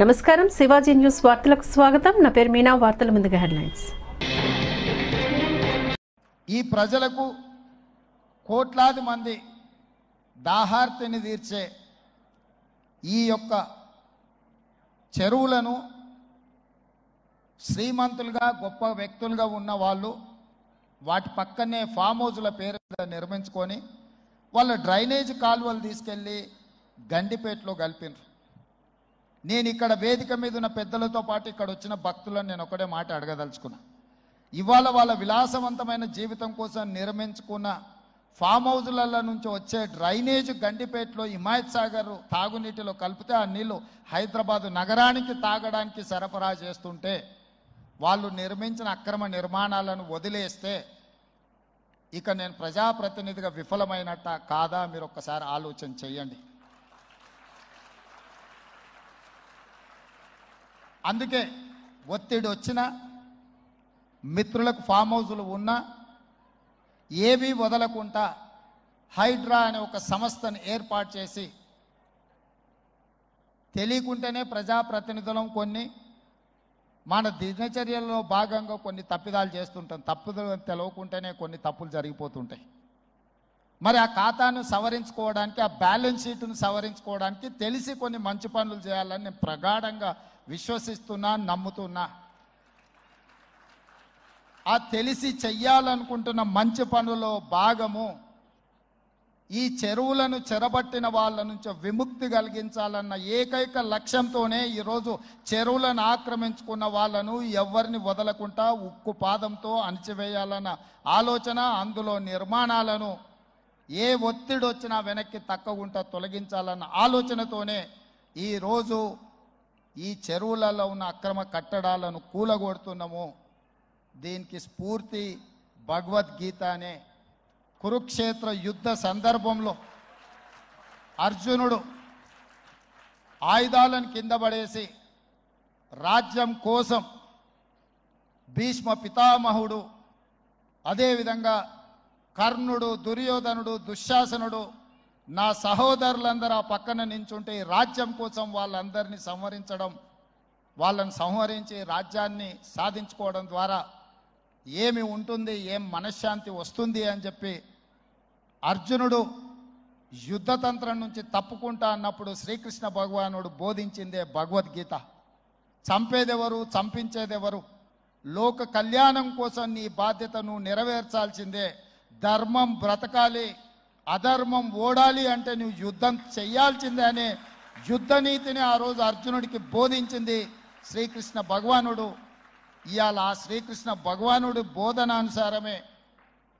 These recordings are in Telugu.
నమస్కారం, శివాజీ న్యూస్ వార్తలకు స్వాగతం. నా పేరు మీనా. వార్తల ముందుగా హెడ్లైన్స్. ఈ ప్రజలకు కోట్లాది మంది దాహార్తిని తీర్చే ఈ యొక్క చెరువులను శ్రీమంతులుగా గొప్ప వ్యక్తులుగా ఉన్న వాళ్ళు వాటి పక్కనే ఫామ్ హౌజ్ల పేరు నిర్మించుకొని వాళ్ళ డ్రైనేజ్ కాలువలు తీసుకెళ్ళి గండిపేటలో కలిపినారు. నేను ఇక్కడ వేదిక మీద ఉన్న పెద్దలతో పాటు ఇక్కడ వచ్చిన భక్తులను నేను ఒకటే మాట అడగదలుచుకున్నా. ఇవాళ వాళ్ళ విలాసవంతమైన జీవితం కోసం నిర్మించుకున్న ఫామ్ హౌజ్ల నుంచి వచ్చే డ్రైనేజ్ గండిపేటలో హిమాయత్ సాగర్ తాగునీటిలో కలిపితే ఆ నీళ్లు హైదరాబాదు నగరానికి తాగడానికి సరఫరా చేస్తుంటే వాళ్ళు నిర్మించిన అక్రమ నిర్మాణాలను వదిలేస్తే ఇక నేను ప్రజాప్రతినిధిగా విఫలమైనట్ట కాదా మీరు ఒక్కసారి ఆలోచన చేయండి. అందుకే ఒత్తిడి వచ్చినా మిత్రులకు ఫామ్ హౌజులు ఉన్నా ఏవి వదలకుండా హైడ్రా అనే ఒక సంస్థను ఏర్పాటు చేసి తెలియకుంటేనే ప్రజాప్రతినిధులం కొన్ని మన దినచర్యల్లో భాగంగా కొన్ని తప్పిదాలు చేస్తుంటాం. తప్పులు తెలవకుంటేనే కొన్ని తప్పులు జరిగిపోతుంటాయి. మరి ఆ ఖాతాను సవరించుకోవడానికి, ఆ బ్యాలెన్స్ షీట్ను సవరించుకోవడానికి తెలిసి కొన్ని మంచి పనులు చేయాలని నేను ప్రగాఢంగా విశ్వసిస్తున్నా, నమ్ముతున్నా. ఆ తెలిసి చెయ్యాలనుకుంటున్న మంచి పనులో భాగము ఈ చెరువులను చెరబట్టిన వాళ్ళ నుంచి విముక్తి కలిగించాలన్న ఏకైక లక్ష్యంతోనే ఈరోజు చెరువులను ఆక్రమించుకున్న వాళ్ళను ఎవరిని వదలకుండా ఉక్కు పాదంతో అణిచివేయాలన్న ఆలోచన, అందులో నిర్మాణాలను ఏ ఒత్తిడి వచ్చినా వెనక్కి తక్కకుండా తొలగించాలన్న ఆలోచనతోనే ఈరోజు ఈ చెరువులలో ఉన్న అక్రమ కట్టడాలను కూలగొడుతున్నాము. దీనికి స్ఫూర్తి భగవద్గీత అనే కురుక్షేత్ర యుద్ధ సందర్భంలో అర్జునుడు ఆయుధాలను కింద పడేసి రాజ్యం కోసం భీష్మ పితామహుడు, అదేవిధంగా కర్ణుడు, దుర్యోధనుడు, దుశ్శాసనుడు, నా సహోదరులందరూ ఆ పక్కన నించుంటే ఈ రాజ్యం కోసం వాళ్ళందరినీ సంహరించడం, వాళ్ళని సంహరించి రాజ్యాన్ని సాధించుకోవడం ద్వారా ఏమి ఉంటుంది, ఏం మనశ్శాంతి వస్తుంది అని చెప్పి అర్జునుడు యుద్ధతంత్రం నుంచి తప్పుకుంటా అన్నప్పుడు శ్రీకృష్ణ భగవానుడు బోధించిందే భగవద్గీత. చంపేదెవరు, చంపించేదెవరు, లోక కళ్యాణం కోసం నీ బాధ్యతను నెరవేర్చాల్సిందే. ధర్మం బ్రతకాలి, అధర్మం ఓడాలి అంటే నువ్వు యుద్ధం చెయ్యాల్సిందే అనే యుద్ధ నీతిని ఆ రోజు అర్జునుడికి బోధించింది శ్రీకృష్ణ భగవానుడు. ఇవాళ ఆ శ్రీకృష్ణ భగవానుడి బోధనానుసారమే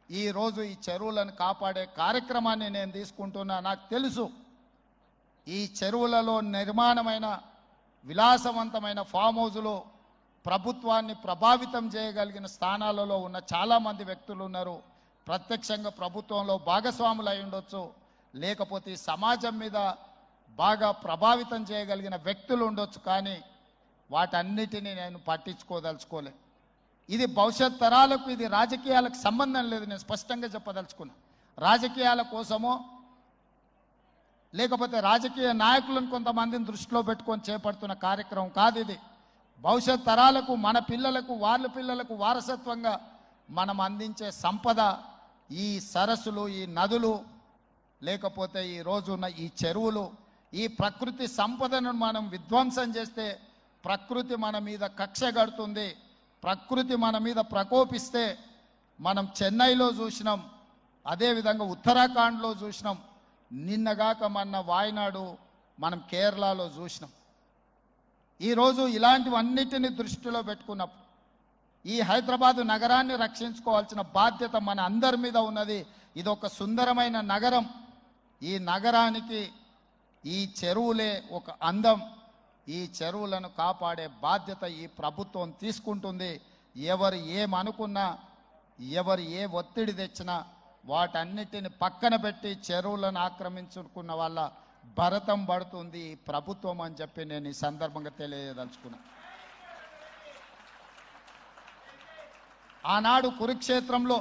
ఈరోజు ఈ చెరువులను కాపాడే కార్యక్రమాన్ని నేను తీసుకుంటున్నా. నాకు తెలుసు ఈ చెరువులలో నిర్మాణమైన విలాసవంతమైన ఫామ్ హౌజులు ప్రభుత్వాన్ని ప్రభావితం చేయగలిగిన స్థానాలలో ఉన్న చాలామంది వ్యక్తులు ఉన్నారు. ప్రత్యక్షంగా ప్రభుత్వంలో భాగస్వాములు అయి ఉండొచ్చు, లేకపోతే సమాజం మీద బాగా ప్రభావితం చేయగలిగిన వ్యక్తులు ఉండొచ్చు. కానీ వాటన్నిటినీ నేను పట్టించుకోదలుచుకోలే. ఇది భవిష్యత్ తరాలకు, ఇది రాజకీయాలకు సంబంధం లేదు. నేను స్పష్టంగా చెప్పదలుచుకున్నా. రాజకీయాల కోసమో లేకపోతే రాజకీయ నాయకులను కొంతమందిని దృష్టిలో పెట్టుకొని చేపడుతున్న కార్యక్రమం కాదు ఇది. భవిష్యత్ తరాలకు, మన పిల్లలకు, వాళ్ళ పిల్లలకు వారసత్వంగా మనం అందించే సంపద ఈ సరస్సులు, ఈ నదులు, లేకపోతే ఈ రోజున్న ఈ చెరువులు. ఈ ప్రకృతి సంపదను మనం విధ్వంసం చేస్తే ప్రకృతి మన మీద కక్ష కడుతుంది. ప్రకృతి మన మీద ప్రకోపిస్తే మనం చెన్నైలో చూసినాం, అదేవిధంగా ఉత్తరాఖండ్లో చూసినాం, నిన్నగాక మొన్న వాయనాడు మనం కేరళలో చూసినాం. ఈరోజు ఇలాంటివన్నిటిని దృష్టిలో పెట్టుకున్నప్పుడు ఈ హైదరాబాదు నగరాన్ని రక్షించుకోవాల్సిన బాధ్యత మన అందరి మీద ఉన్నది. ఇది ఒక సుందరమైన నగరం. ఈ నగరానికి ఈ చెరువులే ఒక అందం. ఈ చెరువులను కాపాడే బాధ్యత ఈ ప్రభుత్వం తీసుకుంటుంది. ఎవరు ఏమనుకున్నా, ఎవరు ఏ ఒత్తిడి తెచ్చినా వాటన్నిటిని పక్కన పెట్టి చెరువులను ఆక్రమించుకున్న వాళ్ళ భరతం పడుతుంది ఈ ప్రభుత్వం అని చెప్పి నేను ఈ సందర్భంగా తెలియదలుచుకున్నా. ఆనాడు కురుక్షేత్రంలో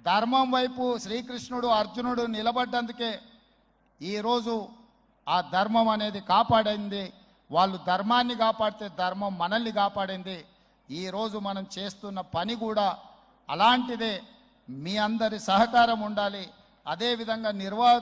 ధర్మం వైపు శ్రీకృష్ణుడు, అర్జునుడు నిలబడ్డందుకే ఈరోజు ఆ ధర్మం అనేది కాపాడింది. వాళ్ళు ధర్మాన్ని కాపాడితే ధర్మం మనల్ని కాపాడింది. ఈరోజు మనం చేస్తున్న పని కూడా అలాంటిదే. మీ అందరి సహకారం ఉండాలి. అదేవిధంగా